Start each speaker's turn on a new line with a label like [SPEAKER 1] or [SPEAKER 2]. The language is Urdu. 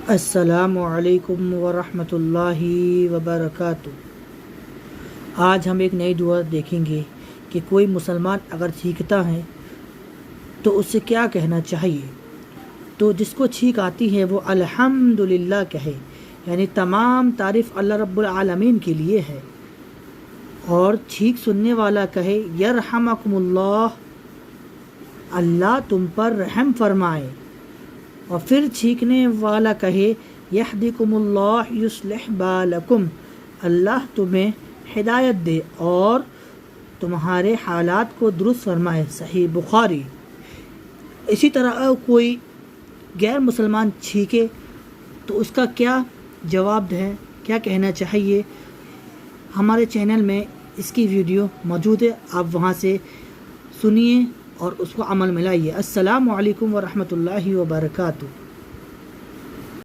[SPEAKER 1] السلام علیکم ورحمۃ اللہ وبرکاتہ۔ آج ہم ایک نئی دعا دیکھیں گے کہ کوئی مسلمان اگر چھینکتا ہے تو اسے کیا کہنا چاہیے۔ تو جس کو چھینک آتی ہے وہ الحمدللہ کہے، یعنی تمام تعریف اللہ رب العالمین کے لیے ہے، اور چھینک سننے والا کہے یرحمکم اللہ، اللہ تم پر رحم فرمائے، اور پھر چھینکنے والا کہے یہدیکم اللہ یصلح بالکم، اللہ تمہیں ہدایت دے اور تمہارے حالات کو درست فرمائے۔ صحیح بخاری۔ اسی طرح کوئی غیر مسلمان چھینکے تو اس کا کیا جواب ہے، کیا کہنا چاہیے، ہمارے چینل میں اس کی ویڈیو موجود ہے، آپ وہاں سے سنیے اور اس کو عمل میں لائیے۔ السلام علیکم ورحمۃ اللہ وبرکاتہ۔